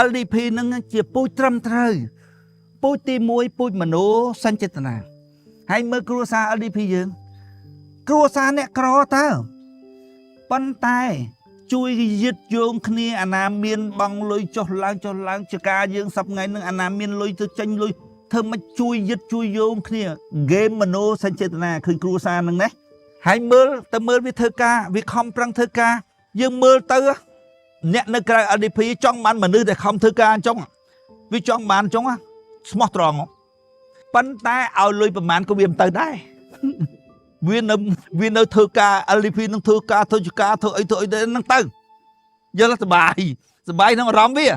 LDP នឹងជាពូជត្រឹមត្រូវពូជទី1ពូជមโนសញ្ចេតនាហើយមើលគ្រួសារ LDP យើងគ្រួសារអ្នកក្រតើប៉ុន្តែជួយយឹតយោងគ្នាអាណាមានបងលុយចុះឡើងជាការយើងសប្ថ្ងៃនឹងអាណាមានលុយទៅចេញលុយធ្វើមិនជួយយឹតជួយយោងគ្នាហ្គេមមโนសញ្ចេតនាឃើញគ្រួសារនឹងណាហើយមើលវាធ្វើការវាខំប្រឹងធ្វើការយើងមើលទៅអ្នកនៅក្រៅ LDP ចង់បានមនុស្សដែលខំធ្វើការអញ្ចឹងវាចង់បានអញ្ចឹងស្មោះត្រង់ប៉ុន្តែឲ្យលុយប្រមាណក៏វាមិនទៅដែរវានៅធ្វើការ LDP នឹងធ្វើការធ្វើចការធ្វើអីនឹងទៅយល់សបាយក្នុងអារម្មណ៍វា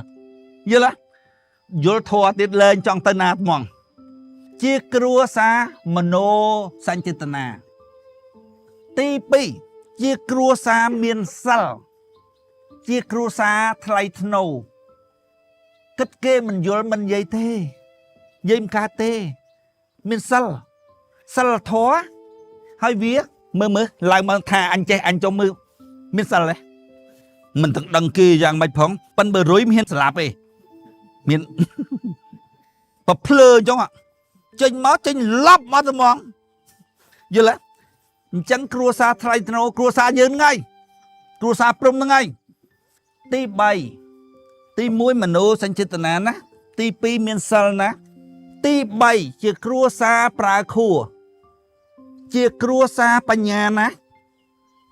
យល់ធေါ်ទៀតលែងចង់ទៅណាហ្មងជាគ្រួសារមโนសញ្ចេតនាទី2ជាគ្រួសារមានសិលជាគ្រួសារថ្លៃថ្នូរគិតគេមិនយល់មិននិយាយទេនិយាយមិនកើតទេមានសិលធម៌ហើយវាមើលឡើងមកថាអញចេះអញចុំមើលមានសិលទេមិនទាំងដឹងគេយ៉ាងម៉េចផងប៉ិនបើរុយមិនហ៊ានស្លាប់ទេមានប្រភ្លើអញ្ចឹងចេញមកចេញឡប់មកត្មងយល់ទេអញ្ចឹងគ្រួសារថ្លៃថ្នូរគ្រួសារយើងហ្នឹងហើយគ្រួសារព្រំហ្នឹងហើយទី3ទី1មโนសញ្ចេតនាណាទី2មានសិលណាទី3ជាគ្រួសារប្រើខួរជាគ្រួសារបញ្ញាណា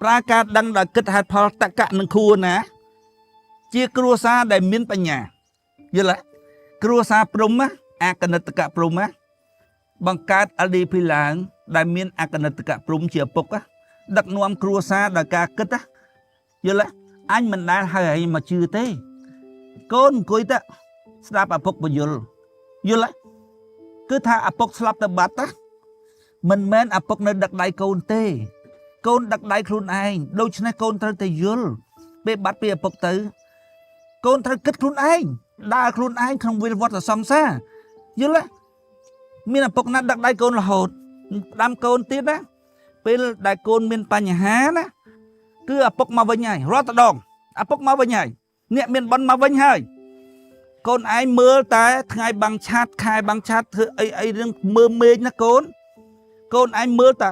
ប្រើការដឹងដល់គិតហេតុផលតក្កនឹងខួរណាជាគ្រួសារដែលមានបញ្ញាយល់ទេគ្រួសារព្រំណាអកណិតកៈព្រំណាបង្កើត LDP ឡើងដែលមានអកណិតកៈព្រំជាឪពុកដឹកនាំគ្រួសារដោយការគិតយល់ទេអញមិនដែលឲ្យឯងមកជឿទេកូនអង្គុយទៅស្ដាប់ឪពុកបញ្យល់យល់ទេគឺថាឪពុកស្លាប់ទៅបាត់ណាមិនមែនឪពុកនៅដឹកដៃកូនទេកូនដឹកដៃខ្លួនឯងដូច្នេះកូនត្រូវតែយល់ពេលបាត់ពីឪពុកទៅកូនត្រូវគិតខ្លួនឯងដើរខ្លួនឯងក្នុងវិលវត្តសង្សារយល់ទេមានឪពុកណាត់ដឹកដៃកូនរហូតផ្ដាំកូនទៀតណាពេលដែលកូនមានបញ្ហាណាគឺឪពុកមកវិញហើយរាល់តដងឪពុកមកវិញហើយអ្នកមានបនមកវិញហើយកូនឯងមើលតែថ្ងៃបាំងឆាតខែបាំងឆាតធ្វើអីរឿងមើលមេឃណាកូនឯងមើលតែ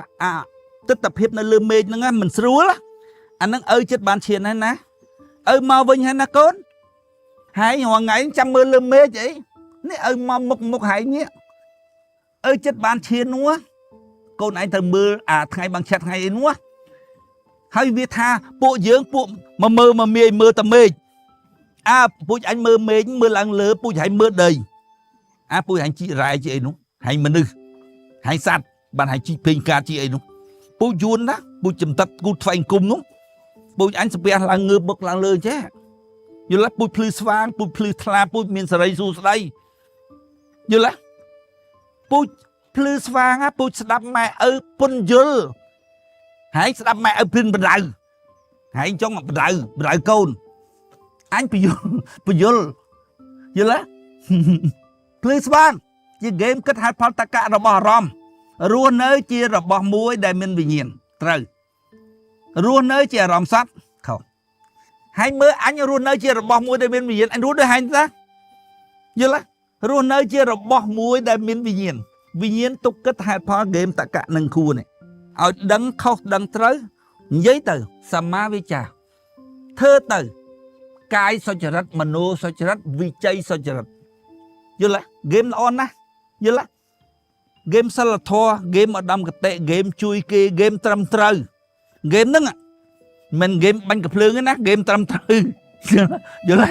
ទិដ្ឋភាពនៅលើមេឃហ្នឹងមិនស្រួលអាហ្នឹងឪចិត្តបានឈានហើយណាឪមកវិញហើយណាកូនហើយរងថ្ងៃចាំមើលលើមេឃអីនេះឪមកមុខហើយនេះឪចិត្តបានឈាននោះកូនឯងត្រូវមើលថ្ងៃបាំងឆាតថ្ងៃអីនោះហើយវាថាពួកយើងពួកមកមើលមកមាយមើលតែមេឃពូជអញមើលមេឃមើលឡើងលើពូជហើយមើលដីពូជហើយជីរ៉ែជីអីនោះហើយមនុស្សហើយសត្វបានហើយជីពេញការជីអីនោះពូជយួនណាពូជចំទឹកគូថ្វាយគុំនោះពូជអញស្ពះឡើងងើបមុខឡើងលើចេះយល់ទេពូជភ្លឺស្វាងពូជភ្លឺថ្លាពូជមានសេរីសួស្ដីយល់ទេពូជភ្លឺស្វាងពូជស្ដាប់ម៉ែឪពុនយល់ហើយស្ដាប់ម៉ែឪព្រិនបដៅហើយចង់បដៅកូនអញពយល់យល់ទេភ្លឺស្វាងជាហ្គេមគិតហេតុផលតក្កៈរបស់អារម្មណ៍រស់នៅជារបស់មួយដែលមានវិញ្ញាណត្រូវរស់នៅជាអារម្មណ៍សត្វខុសហើយមើលអញរស់នៅជារបស់មួយដែលមានវិញ្ញាណអញរស់ដូចហែងតាយល់ទេរស់នៅជារបស់មួយដែលមានវិញ្ញាណទុកគិតហេតុផលហ្គេមតក្កៈនឹងគួរនេះឲ្យដឹងខុសដឹងត្រូវនិយាយទៅសម្មាវិជ្ជាធ្វើទៅកាយសុចរិតមโนសុចរិតវិជ័យសុចរិតយល់ទេហ្គេមល្អណាស់យល់ទេហ្គេមសិលធម៌ហ្គេមឧត្តមកតេហ្គេមជួយគេហ្គេមត្រឹមត្រូវហ្គេមហ្នឹងមិនហ្គេមបាញ់កាភ្លើងទេណាហ្គេមត្រឹមត្រូវយល់ទេ